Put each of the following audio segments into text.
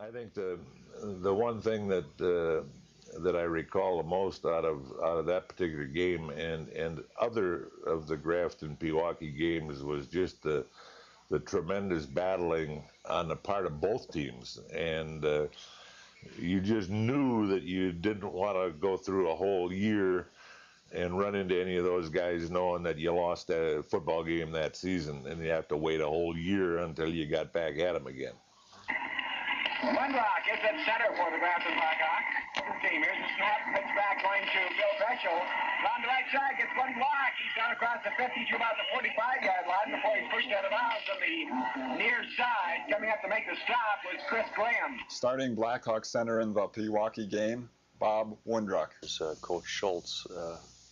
I think the one thing that I recall the most out of that particular game and other of the Grafton-Pewaukee games was just the tremendous battling on the part of both teams, and you just knew that you didn't want to go through a whole year and run into any of those guys knowing that you lost a football game that season and you have to wait a whole year until you got back at them again. Rock is at center for the Grafton-Pewaukee team. Here's the snap, pitch back going to Bill Peschel. On the right side, gets one block. He's down across the 50 to about the 45-yard line before he's pushed out of bounds on the near side. Coming up to make the stop was Chris Graham. Starting Blackhawk center in the Pewaukee game, Bob Wondruck. Coach Schultz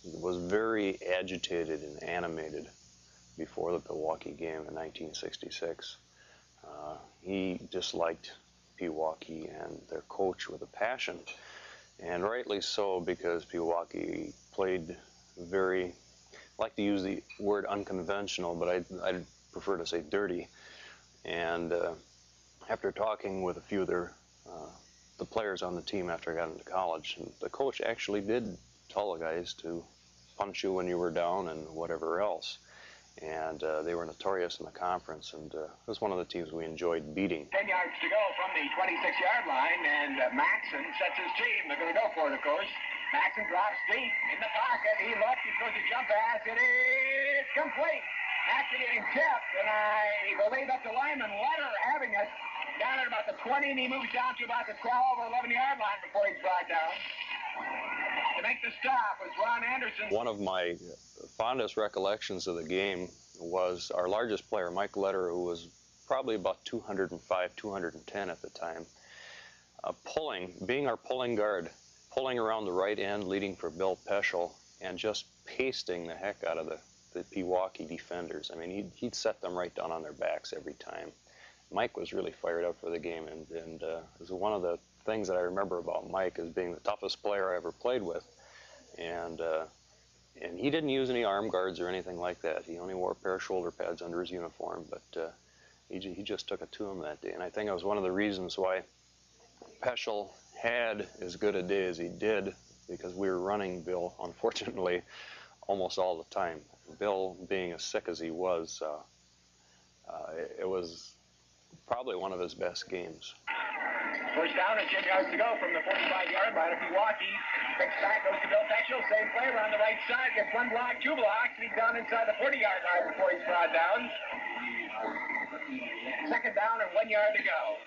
was very agitated and animated before the Pewaukee game in 1966. He disliked Pewaukee and their coach with a passion, and rightly so, because Pewaukee played very, I like to use the word unconventional, but I'd prefer to say dirty. And after talking with a few of the players on the team after I got into college, and the coach actually did tell the guys to punch you when you were down and whatever else. And they were notorious in the conference, and it was one of the teams we enjoyed beating. 10 yards to go from the 26-yard line, and Maxson sets his team. They're going to go for it, of course. Maxson drops deep in the pocket. He looks, he throws a jump pass. It is complete. After getting tipped, and I believe that's the lineman Letter having it down at about the 20, and he moves down to about the 12 or 11-yard line before he's brought down. To make the stop was Ron Anderson. One of my fondest recollections of the game was our largest player, Mike Letter, who was probably about 205, 210 at the time, being our pulling guard, pulling around the right end, leading for Bill Peschel, and just pasting the heck out of the Pewaukee defenders. I mean, he'd set them right down on their backs every time. Mike was really fired up for the game, and it was one of the things that I remember about Mike as being the toughest player I ever played with. And he didn't use any arm guards or anything like that. He only wore a pair of shoulder pads under his uniform, but he just took it to him that day. And I think it was one of the reasons why Peschel had as good a day as he did, because we were running Bill, unfortunately, almost all the time. Bill, being as sick as he was, it was probably one of his best games. First down and 10 yards to go from the 45-yard line of Pewaukee. Picks back, goes to Bill Peschel. Same play around the right side. Gets one block, two blocks. He's down inside the 40-yard line before he's brought down. Second down and 1 yard to go.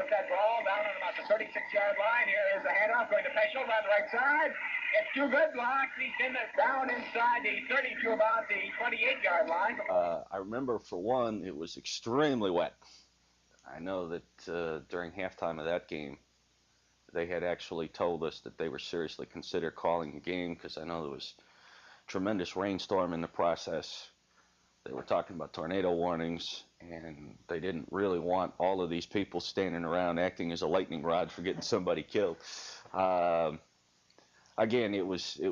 Put that ball down on about the 36-yard line. Here is the handoff going to Peschel around the right side. It's two good blocks. He's down inside the 30 to about the 28-yard line. I remember, for one, it was extremely wet. I know that during halftime of that game, they had actually told us that they were seriously considering calling the game, because I know there was tremendous rainstorm in the process. They were talking about tornado warnings, and they didn't really want all of these people standing around acting as a lightning rod for getting somebody killed. Again, it was a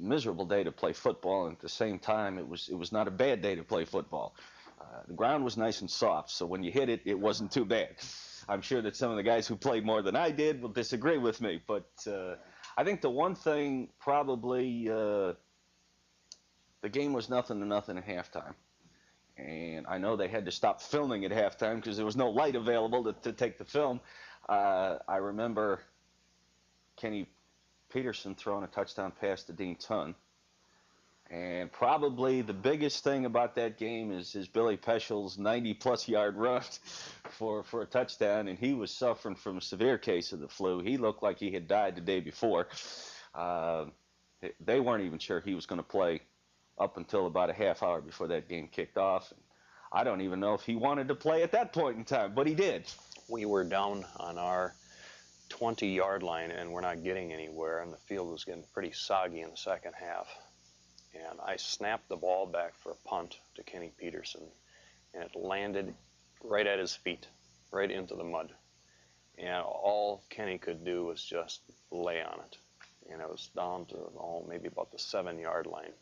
miserable day to play football, and at the same time, it was not a bad day to play football. The ground was nice and soft, so when you hit it, it wasn't too bad. I'm sure that some of the guys who played more than I did will disagree with me, but I think the one thing probably, the game was 0-0 at halftime. And I know they had to stop filming at halftime because there was no light available to take the film. I remember Kenny Peterson throwing a touchdown pass to Dean Tunn. And probably the biggest thing about that game is Billy Peschel's 90-plus yard run for a touchdown, and he was suffering from a severe case of the flu. He looked like he had died the day before. They weren't even sure he was going to play up until about a half hour before that game kicked off. I don't even know if he wanted to play at that point in time, but he did. We were down on our 20-yard line, and we're not getting anywhere, and the field was getting pretty soggy in the second half. And I snapped the ball back for a punt to Kenny Peterson, and it landed right at his feet, right into the mud. And all Kenny could do was just lay on it. And it was down to maybe about the 7-yard line.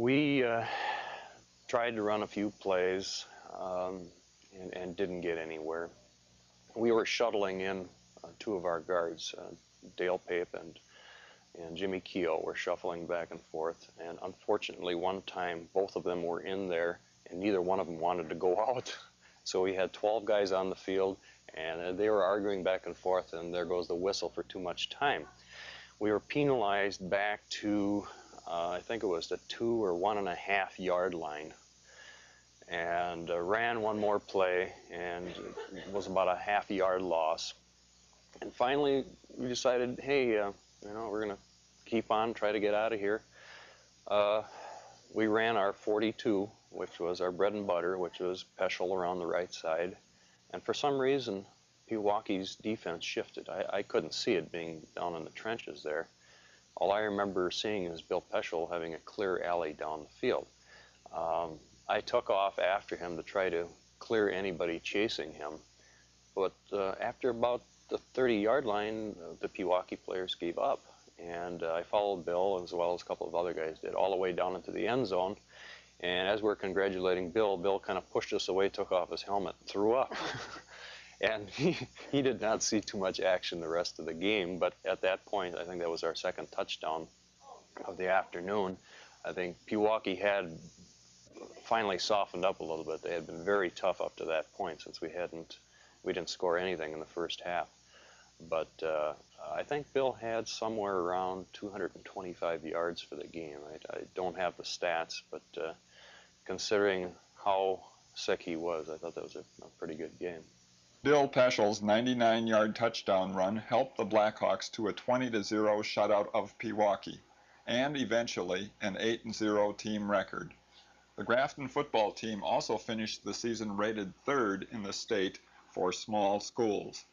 We tried to run a few plays and didn't get anywhere. We were shuttling in two of our guards, Dale Pape and Jimmy Keogh were shuffling back and forth, and unfortunately one time both of them were in there and neither one of them wanted to go out. So we had 12 guys on the field and they were arguing back and forth, and there goes the whistle for too much time. We were penalized back to I think it was the 2 or 1.5 yard line, and ran one more play, and it was about a half-yard loss. And finally we decided, hey, we're going to keep on, try to get out of here. We ran our 42, which was our bread and butter, which was Peschel around the right side. And for some reason, Pewaukee's defense shifted. I couldn't see it being down in the trenches there. All I remember seeing is Bill Peschel having a clear alley down the field. I took off after him to try to clear anybody chasing him. But after about the 30-yard line, the Pewaukee players gave up. And I followed Bill, as well as a couple of other guys did, all the way down into the end zone. And as we're congratulating Bill, Bill kind of pushed us away, took off his helmet, and threw up. And he did not see too much action the rest of the game. But at that point, I think that was our second touchdown of the afternoon. I think Pewaukee had finally softened up a little bit. They had been very tough up to that point, since we didn't score anything in the first half. But I think Bill had somewhere around 225 yards for the game. I don't have the stats, but considering how sick he was, I thought that was a pretty good game. Bill Peschel's 99-yard touchdown run helped the Blackhawks to a 20-0 shutout of Pewaukee, and eventually an 8-0 team record. The Grafton football team also finished the season rated 3rd in the state for small schools.